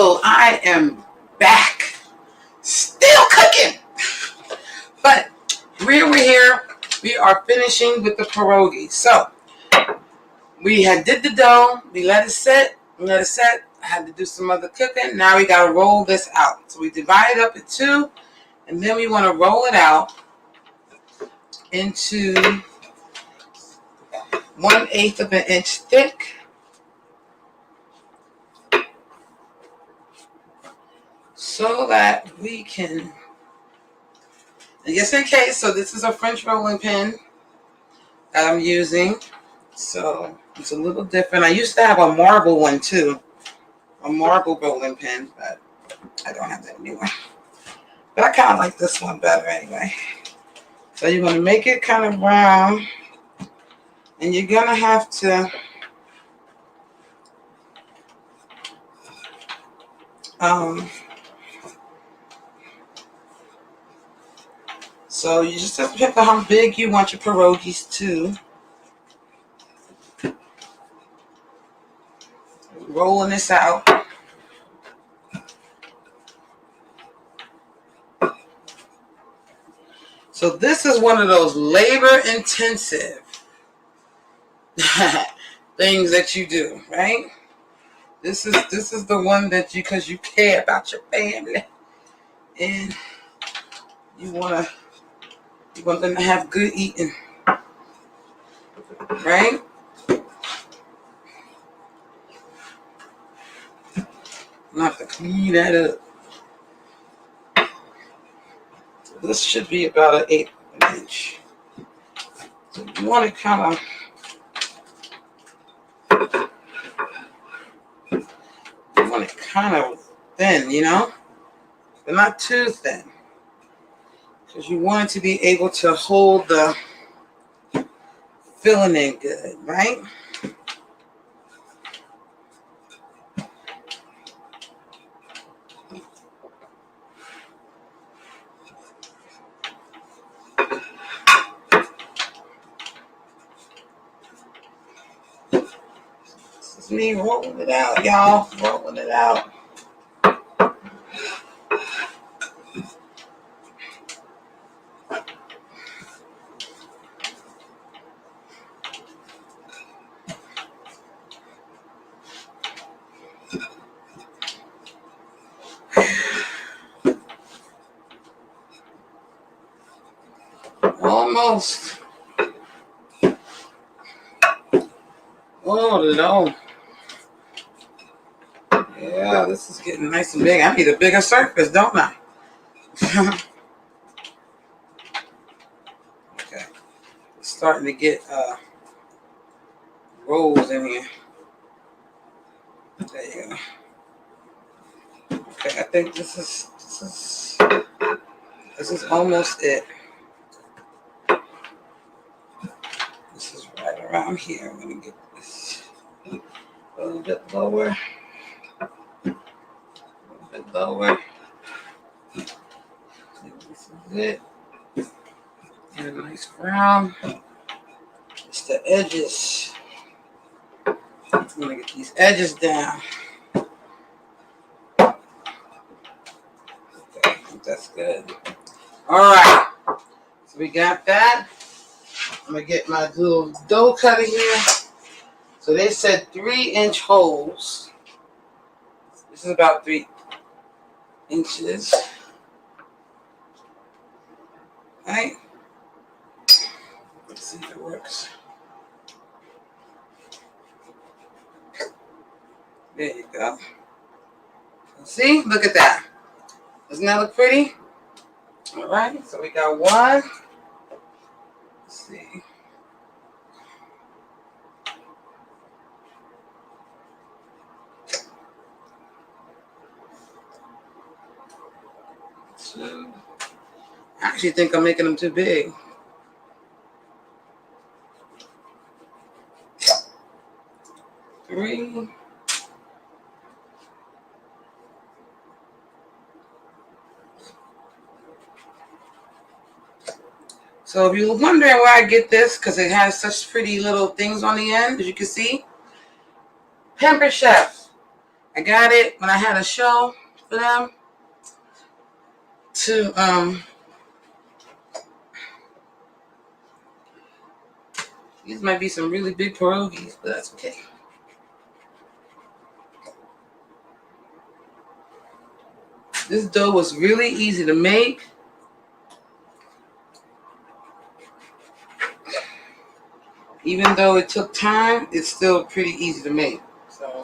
So I am back, still cooking. But we're here. We are finishing with the pierogi. So we did the dough. We let it set. I had to do some other cooking. Now we got to roll this out. So we divide it up in two, and then we want to roll it out into 1/8 of an inch thick. So that we can, and just in case, so this is a French rolling pin that I'm using. So it's a little different. I used to have a marble one too, a marble rolling pin, but I don't have that anymore. But I kind of like this one better anyway. So you're going to make it kind of round, and you're going to have to so you just have to pick how big you want your pierogies to. Rolling this out. So this is one of those labor-intensive things that you do, right? This is the one that because you care about your family and you want them to have good eating, right? I'm gonna have to clean that up. So this should be about an 1/8 of an inch. So you want it kind of thin, you know, but not too thin, because you want it to be able to hold the filling in good, right? This is me rolling it out, y'all. Rolling it out. Almost. Oh, no. Yeah, this is getting nice and big. I need a bigger surface, don't I? Okay. It's starting to get rolls in here. There you go. Okay, I think this is almost it. This is right around here. I'm gonna get this a little bit lower. A little bit lower. This is it. And a nice brown. It's the edges. I'm gonna get these edges down. Okay, I think that's good. All right. So we got that. I'm gonna get my little dough cutter here. So they said 3-inch holes. This is about 3 inches. Right? Let's see if it works. There you go. See? Look at that. Doesn't that look pretty? All right. So we got one. Let's see. Two. I actually think I'm making them too big. 3. So if you're wondering where I get this, because it has such pretty little things on the end, as you can see, Pampered Chef. I got it when I had a show for them to these might be some really big pierogies, but that's okay. This dough was really easy to make. Even though it took time, it's still pretty easy to make. So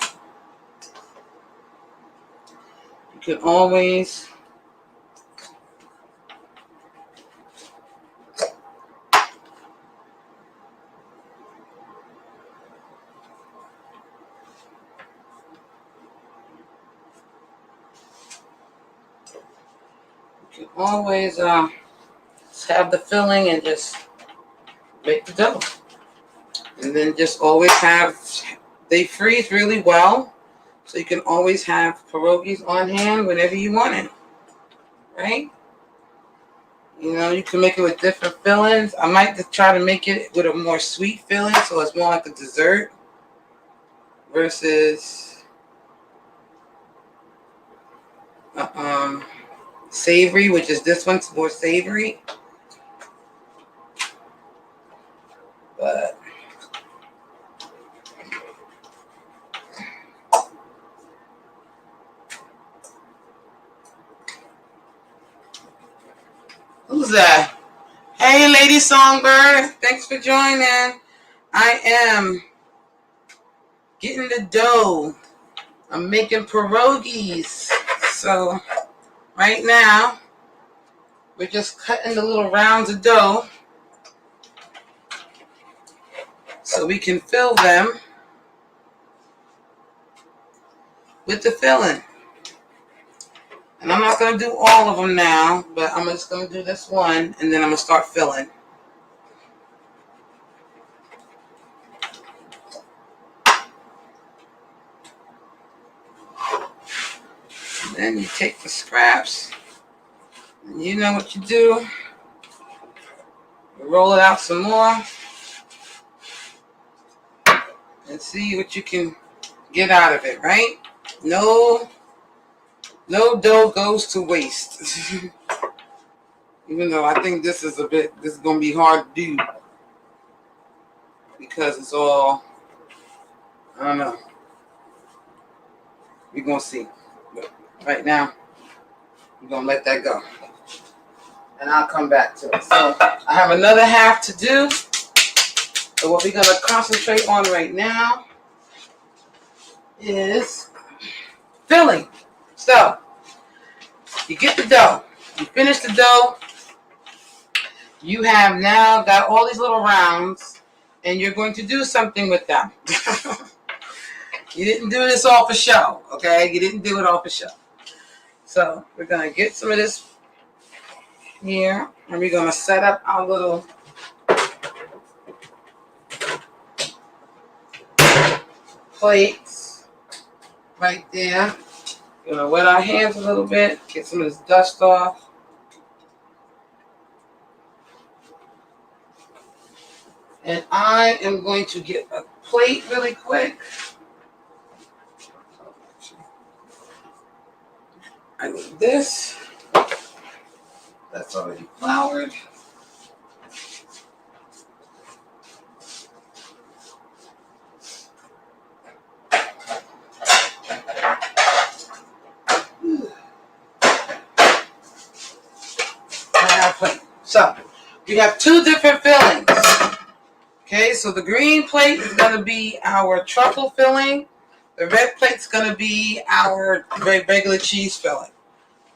you can always have the filling and just make the dough. And then just always have, they freeze really well, so you can always have pierogies on hand whenever you want it, right? You know, you can make it with different fillings. I might try to make it with a more sweet filling, so it's more like a dessert versus savory, which is this one's more savory. But who's that? Hey, Lady Songbird. Thanks for joining. I am getting the dough. I'm making pierogies. So right now, we're just cutting the little rounds of dough so we can fill them with the filling. And I'm not going to do all of them now, but I'm just going to do this one, and then I'm going to start filling. And then you take the scraps, and you know what you do. You roll it out some more, and see what you can get out of it, right? No dough goes to waste. Even though I think this is going to be hard to do because it's all, I don't know. We're going to see. But right now, we're going to let that go. And I'll come back to it. So I have another half to do. So what we're going to concentrate on right now is filling. So you get the dough. You finish the dough. You have now got all these little rounds, and you're going to do something with them. You didn't do this all for show, okay? You didn't do it all for show. So we're going to get some of this here, and we're going to set up our little plates right there. We're going to wet our hands a little bit, get some of this dust off. And I am going to get a plate really quick. I need this. That's already floured. So we have two different fillings. Okay, so the green plate is going to be our truffle filling. The red plate is going to be our regular cheese filling.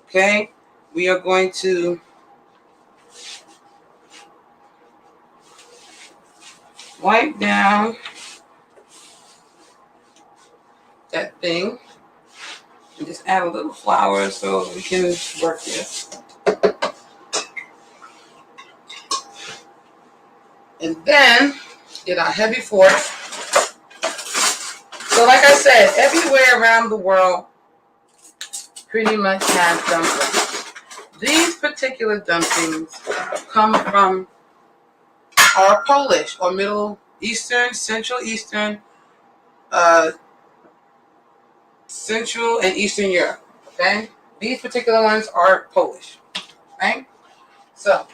Okay, we are going to wipe down that thing and just add a little flour so we can work this. And then get our heavy fork. So like I said, everywhere around the world pretty much has dumplings. These particular dumplings come from our Polish or Middle Eastern, Central Eastern Central and Eastern Europe. Okay, these particular ones are Polish. Right. So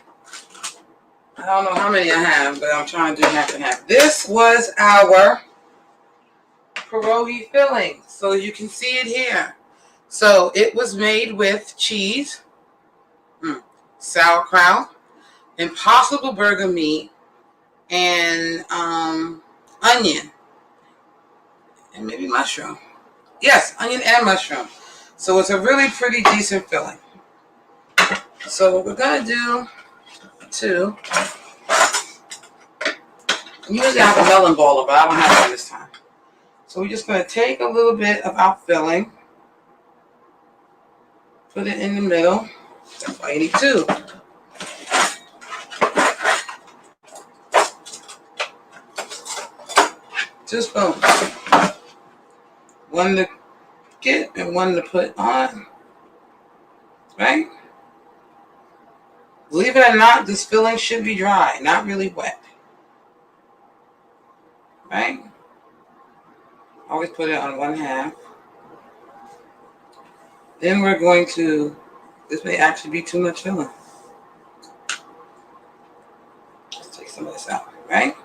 I don't know how many I have, but I'm trying to do half and half. This was our pierogi filling, so you can see it here. So it was made with cheese, sauerkraut, impossible burger meat, and onion, and maybe mushroom. Yes, onion and mushroom. So it's a really pretty decent filling. So what we're gonna do too, usually I have a melon baller, but I don't have one this time. So we're just gonna take a little bit of our filling, put it in the middle. That's why you need two. 2 spoons. One to get and one to put on. Right? Believe it or not, this filling should be dry, not really wet. Right? Always put it on one half. Then we're going to, this may actually be too much filling. Let's take some of this out, right?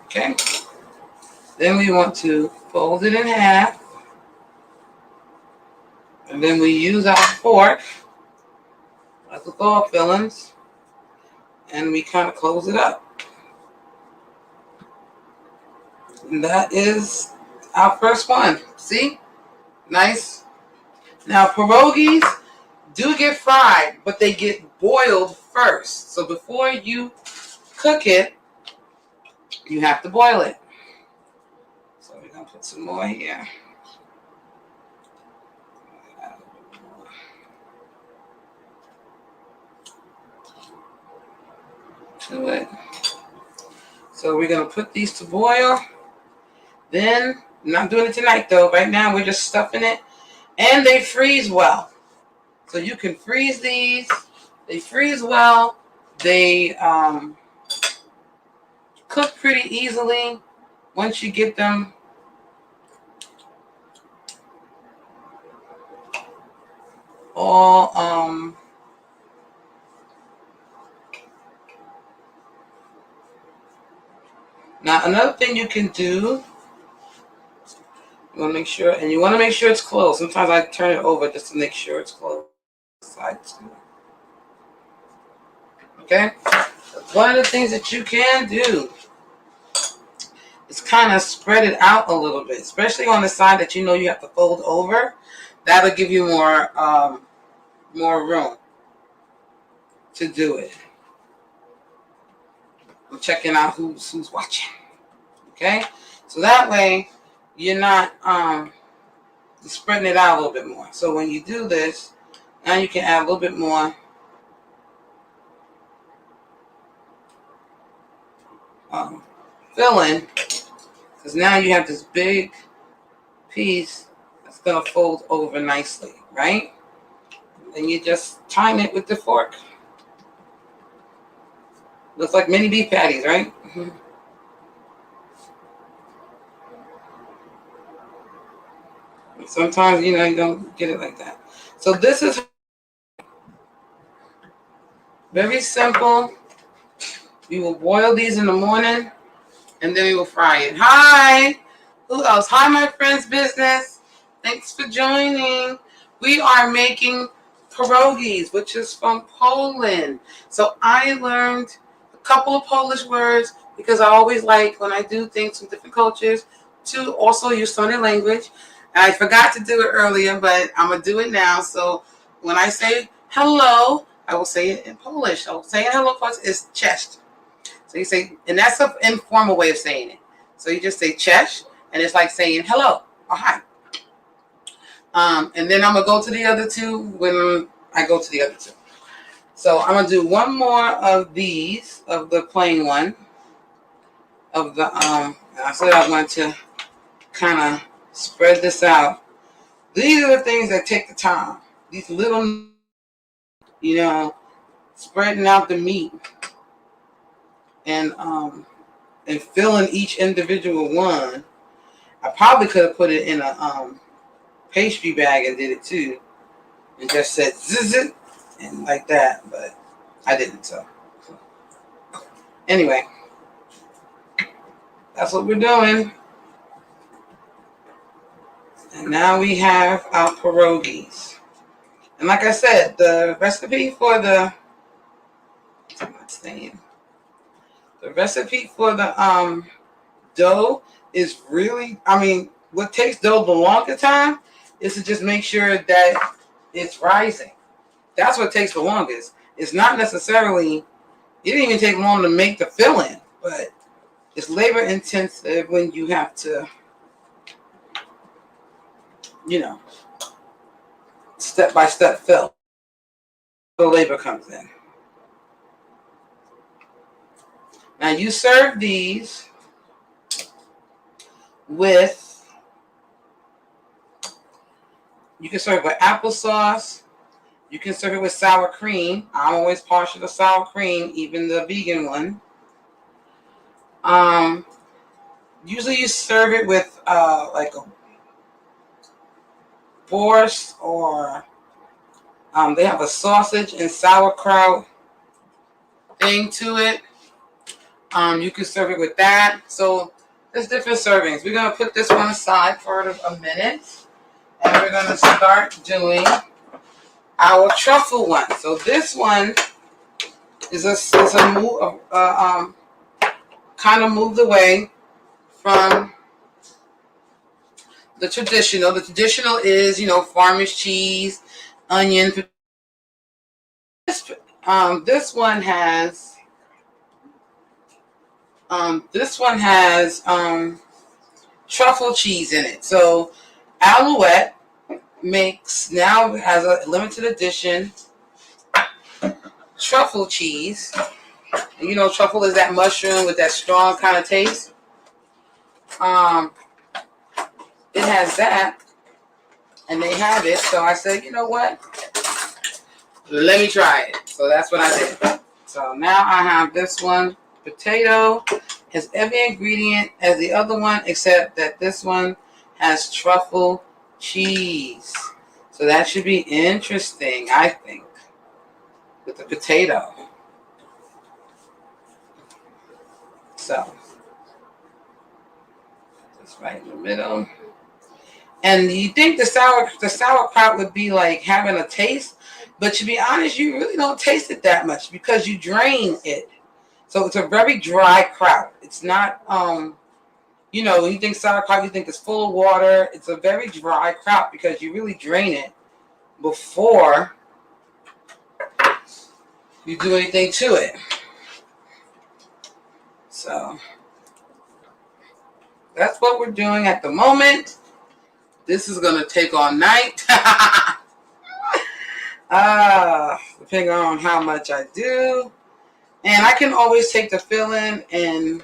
Okay. Then we want to fold it in half. And then we use our fork, like with all fillings, and we kind of close it up. And that is our first one. See? Nice. Now, pierogies do get fried, but they get boiled first. So before you cook it, you have to boil it. So we're going to put some more here. To it. So we're going to put these to boil. Then, I'm not doing it tonight though. Right now we're just stuffing it. And they freeze well. So you can freeze these. They freeze well. They cook pretty easily once you get them all now another thing you can do, you want to make sure, and you want to make sure it's closed. Sometimes I turn it over just to make sure it's closed. Okay? One of the things that you can do is kind of spread it out a little bit, especially on the side that you know you have to fold over. That'll give you more room to do it. I'm checking out who's watching. Okay? So that way you're not spreading it out a little bit more. So when you do this, now you can add a little bit more filling, because now you have this big piece that's going to fold over nicely, right? And you just time it with the fork. Looks like mini beef patties, right? Mm-hmm. Sometimes, you don't get it like that. So this is very simple. We will boil these in the morning, and then we will fry it. Hi! Who else? Hi, my friend's business. Thanks for joining. We are making pierogies, which is from Poland. So I learned a couple of Polish words because I always like, when I do things from different cultures, to also use some of their language. And I forgot to do it earlier, but I'm going to do it now. So when I say hello, I will say it in Polish. So saying hello first is cześć. So you say, and that's an informal way of saying it. So you just say cześć, and it's like saying hello or hi. And then I'm going to go to the other two when I go to the other two. So I'm going to do one more of these, of the plain one. Of the, I said I want to kind of spread this out. These are the things that take the time. These little, spreading out the meat. And and filling each individual one. I probably could have put it in a pastry bag and did it too, and just said zzz it and like that, but I didn't. So anyway, that's what we're doing. And now we have our pierogies. And like I said, the recipe for the dough is really, I mean, what takes dough the longer time is to just make sure that it's rising. That's what takes the longest. It's not necessarily, it didn't even take long to make the filling, but it's labor intensive when you have to, step by step fill. The labor comes in. Now you serve these with, you can serve it with applesauce. You can serve it with sour cream. I'm always partial to sour cream, even the vegan one. Usually you serve it with like a borscht, or they have a sausage and sauerkraut thing to it. You can serve it with that. So there's different servings. We're going to put this one aside for a minute, and we're going to start doing our truffle one. So this one is a move, kind of moved away from the traditional. The traditional is, farmer's cheese, onion. This one has truffle cheese in it. So Alouette now has a limited edition truffle cheese. And truffle is that mushroom with that strong kind of taste. It has that, and they have it. So I said, you know what? Let me try it. So that's what I did. So now I have this one. Potato has every ingredient as the other one, except that this one has truffle cheese. So that should be interesting, I think, with the potato. So just right in the middle. And you think the sauerkraut would be like having a taste, but to be honest, you really don't taste it that much because you drain it. So it's a very dry kraut. It's not, when you think sauerkraut, you think it's full of water. It's a very dry kraut because you really drain it before you do anything to it. So that's what we're doing at the moment. This is going to take all night. Depending on how much I do. And I can always take the filling and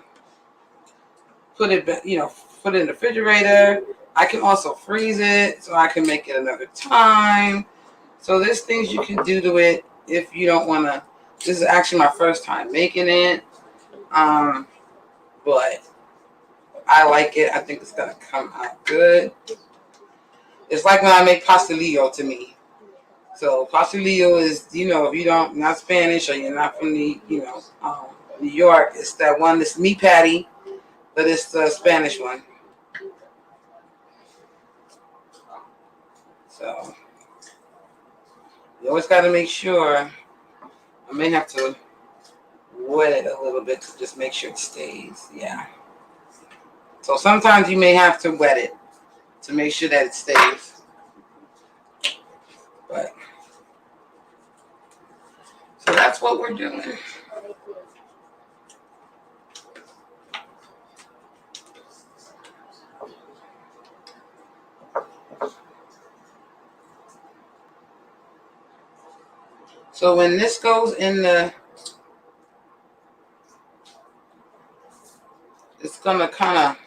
put it in the refrigerator. I can also freeze it so I can make it another time. So there's things you can do to it if you don't want to. This is actually my first time making it. But I like it. I think it's going to come out good. It's like when I make pastelillo to me. So pastelillo is, if you're not Spanish or you're not from New York, it's that one, this meat patty, but it's the Spanish one. So you always got to make sure. I may have to wet it a little bit to just make sure it stays. Yeah. So sometimes you may have to wet it to make sure that it stays. But so that's what we're doing. So when this goes in it's going to kind of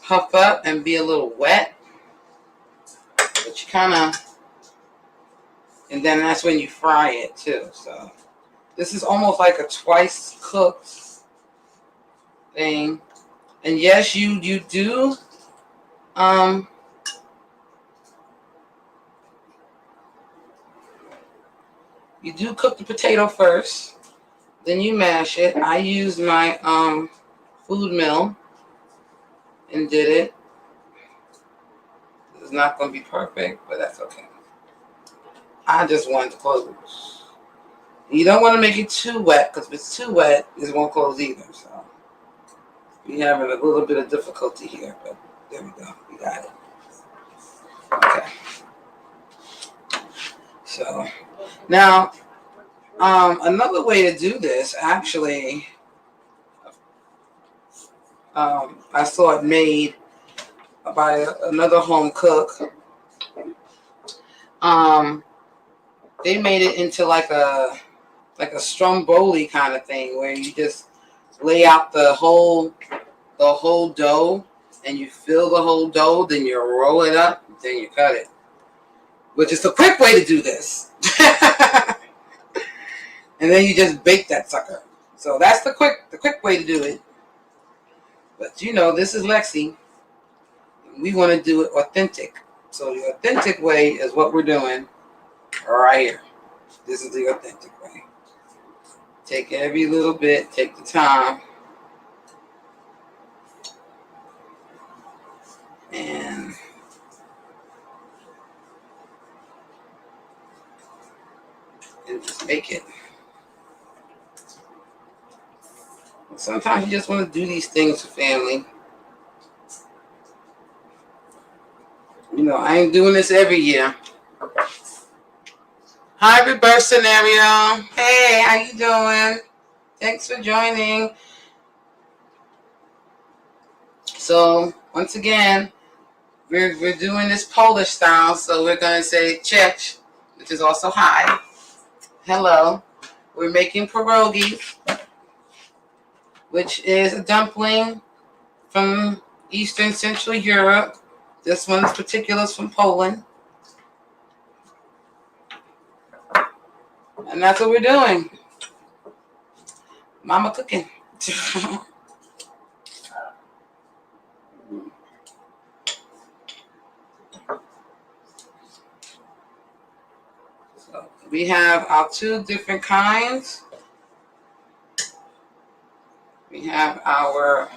puff up and be a little wet. But you kind of, and then that's when you fry it too. So this is almost like a twice cooked thing. And yes, you do you do cook the potato first, then you mash it. I used my food mill and did it. It's not going to be perfect, but that's okay. I just want it to close. You don't want to make it too wet, because if it's too wet, it won't close either. So we're having a little bit of difficulty here, but there we go. We got it. Okay. So now, another way to do this, actually, I saw it made by another home cook. They made it into like a stromboli kind of thing, where you just lay out the whole dough, and you fill the whole dough, then you roll it up, then you cut it. Which is the quick way to do this. And then you just bake that sucker. So that's the quick way to do it. But this is Lexie. We want to do it authentic. So the authentic way is what we're doing right here. This is the authentic way. Take every little bit, take the time. And just make it. Sometimes you just want to do these things for family. I ain't doing this every year. Hi, reverse scenario. Hey, how you doing? Thanks for joining. So, once again, we're doing this Polish style. So we're going to say Czech, which is also hi. Hello. We're making pierogi, which is a dumpling from Eastern Central Europe. This one's particular is from Poland. And that's what we're doing. Mama cooking. So we have our two different kinds. We have our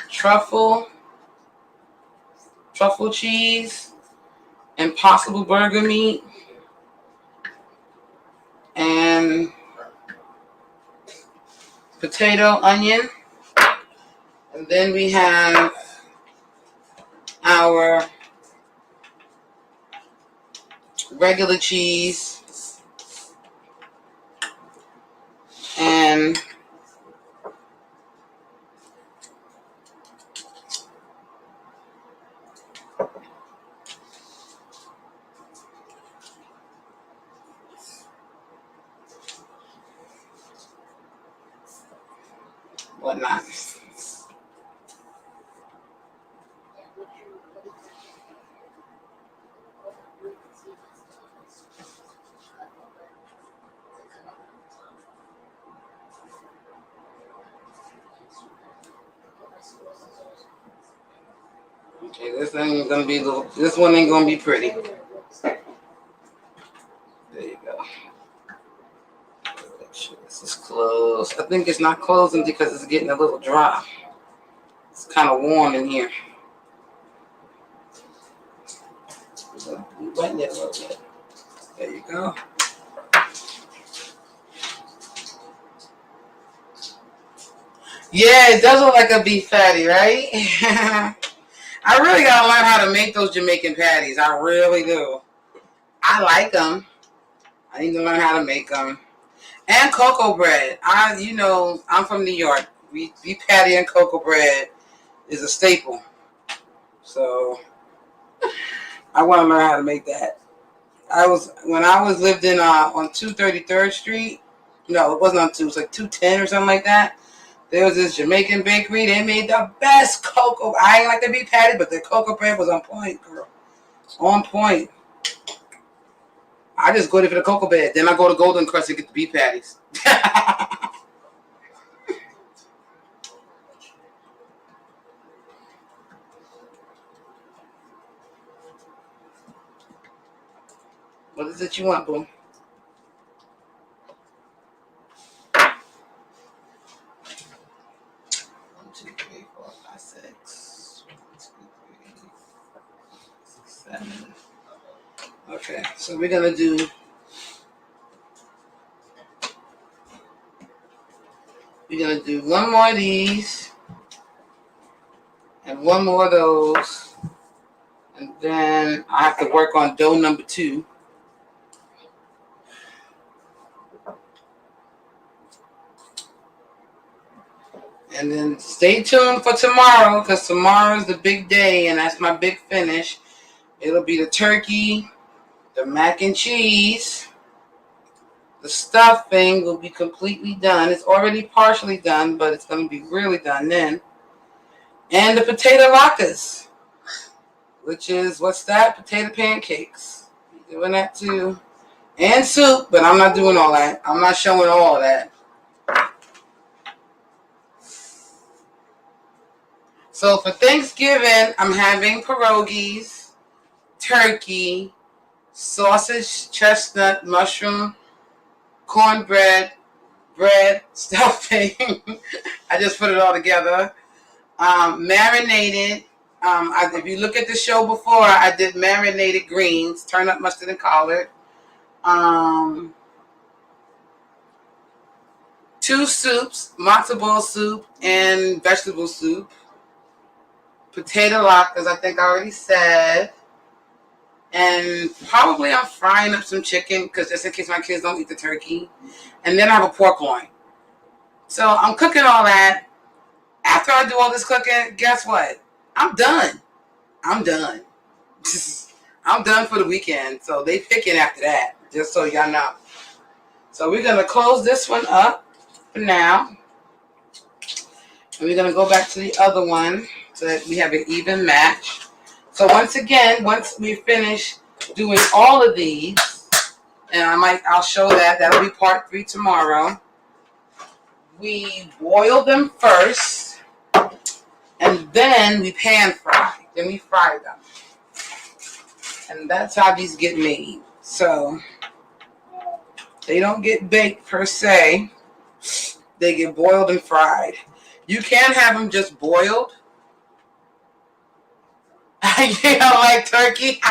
truffle cheese, Impossible burger meat, and potato, onion. And then we have our regular cheese and whatnot. Okay, this ain't gonna be this one ain't gonna be pretty. There you go. Make sure this is closed. I think it's not closing because it's getting a little dry. It's kind of warm in here. Wetting it a little bit. There you go. Yeah, it does look like a beef patty, right? I really gotta learn how to make those Jamaican patties. I really do. I like them. I need to learn how to make them. And cocoa bread. I'm from New York. Beef patty and cocoa bread is a staple. So I want to learn how to make that. When I was lived in on 233rd Street. No, it wasn't on 2. It was like 210 or something like that. There was this Jamaican bakery. They made the best cocoa. I ain't like the beef patty, but the cocoa bread was on point, girl. On point. I just go there for the cocoa bread. Then I go to Golden Crust and get the beef patties. What is it you want, boo? 2, 3, 4, 5, 6. 1, 2, 3, 6, 7. Okay, so we're gonna do. We're gonna do one more of these and one more of those, and then I have to work on dough number 2. And then stay tuned for tomorrow, because tomorrow's the big day, and that's my big finish. It'll be the turkey, the mac and cheese, the stuffing will be completely done. It's already partially done, but it's going to be really done then. And the potato latkes, which is, what's that? Potato pancakes. Doing that too. And soup, but I'm not doing all that. I'm not showing all that. So for Thanksgiving, I'm having pierogies, turkey, sausage, chestnut, mushroom, cornbread, bread, stuffing. I just put it all together. Marinated. If you look at the show before, I did marinated greens, turnip, mustard, and collard. 2 soups, matzo ball soup and vegetable soup. Potato latkes, I think I already said. And probably I'm frying up some chicken, because just in case my kids don't eat the turkey. And then I have a pork loin. So I'm cooking all that. After I do all this cooking, guess what? I'm done. I'm done. I'm done for the weekend. So they picking after that, just so y'all know. So we're going to close this one up for now. And we're going to go back to the other one so that we have an even match. So once again, once we finish doing all of these, and I'll show that. That'll be part 3 tomorrow. We boil them first, and then we pan fry. Then we fry them. And that's how these get made. So they don't get baked per se. They get boiled and fried. You can have them just boiled. You don't like turkey?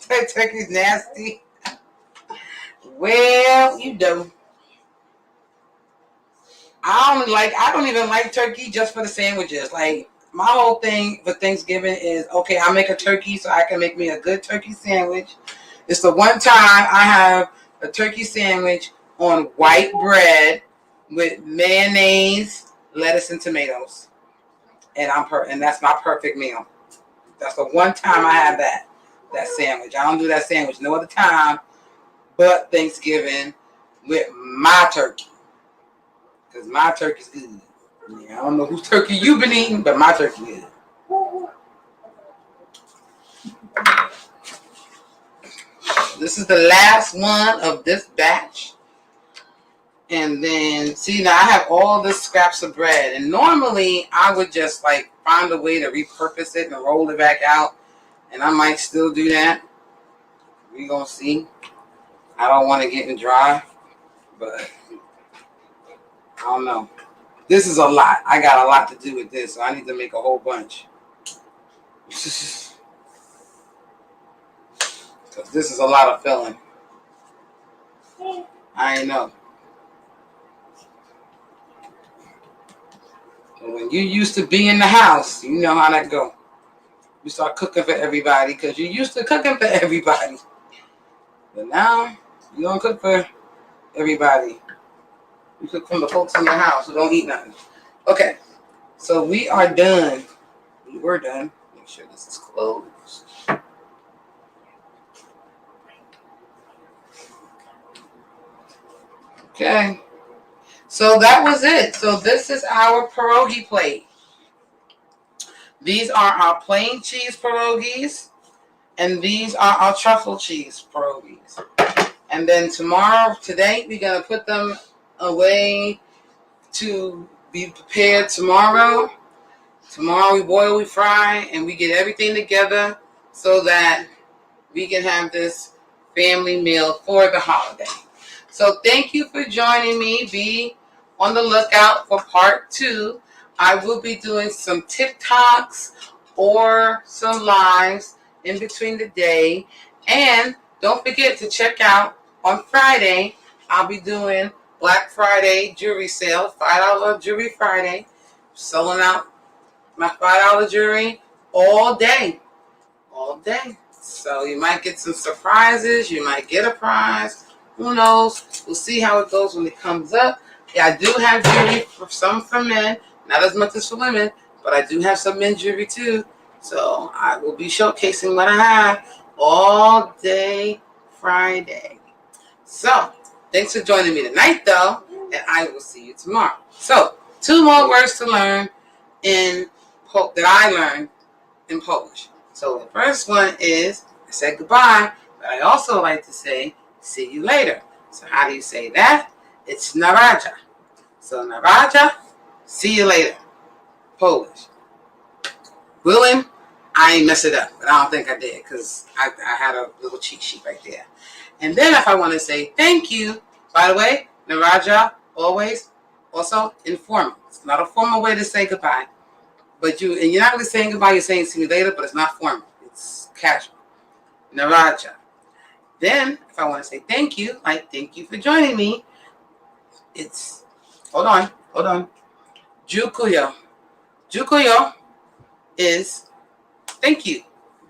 Turkey's nasty. Well, you do. I don't even like turkey just for the sandwiches. Like, my whole thing for Thanksgiving is, okay, I make a turkey so I can make me a good turkey sandwich. It's the one time I have a turkey sandwich on white bread with mayonnaise, lettuce, and tomatoes. And that's my perfect meal. That's the one time I have that sandwich. I don't do that sandwich no other time but Thanksgiving with my turkey. Because my turkey's good. Yeah, I don't know whose turkey you've been eating, but my turkey is. This is the last one of this batch. And then, see, now I have all the scraps of bread. And normally, I would just, like, find a way to repurpose it and roll it back out. And I might still do that. We're going to see. I don't want to get it dry. But I don't know. This is a lot. I got a lot to do with this, so I need to make a whole bunch. Because this is a lot of filling. I know. So when you used to be in the house, you know how that go. You start cooking for everybody because you used to cooking for everybody. But now, you don't cook for everybody. You cook from the folks in your house who don't eat nothing. Okay, so we are done. We're done. Make sure this is closed. Okay, so that was it. So this is our pierogi plate. These are our plain cheese pierogies, and these are our truffle cheese pierogies. And then today, we're going to put them away to be prepared tomorrow. Tomorrow we boil, we fry, and we get everything together so that we can have this family meal for the holiday. So thank you for joining me. Be on the lookout for part 2. I will be doing some TikToks or some lives in between the day. And don't forget to check out on Friday, I'll be doing Black Friday jewelry sale, $5 Jewelry Friday. Selling out my $5 jewelry all day. All day. So you might get some surprises. You might get a prize. Who knows? We'll see how it goes when it comes up. Yeah, I do have jewelry for some for men, not as much as for women, but I do have some men's jewelry too. So I will be showcasing what I have all day Friday. So thanks for joining me tonight, though, and I will see you tomorrow. So 2 more words to learn that I learned in Polish. So the first one is I said goodbye, but I also like to say see you later. So how do you say that? It's na razie. So na razie, see you later. Polish. Willing, I ain't mess it up, but I don't think I did because I had a little cheat sheet right there. And then if I want to say thank you, by the way, na razie always also informal. It's not a formal way to say goodbye. But you're not really saying goodbye, you're saying see you later, but it's not formal. It's casual. Na razie. Then, if I want to say thank you, like thank you for joining me, it's, hold on. Dziękuję. Dziękuję is thank you.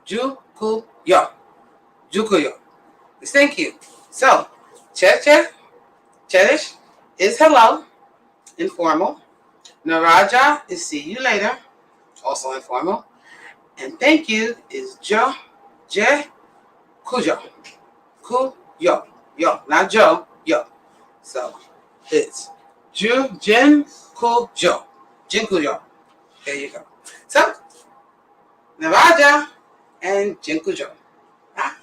Dziękuję. Dziękuję is thank you. So, cześć is hello, informal. Na razie is see you later, also informal. And thank you is dziękuję. Yo, not Joe, yo. So it's dziękuję. Dziękuję. There you go. So, na razie and dziękuję. Ah.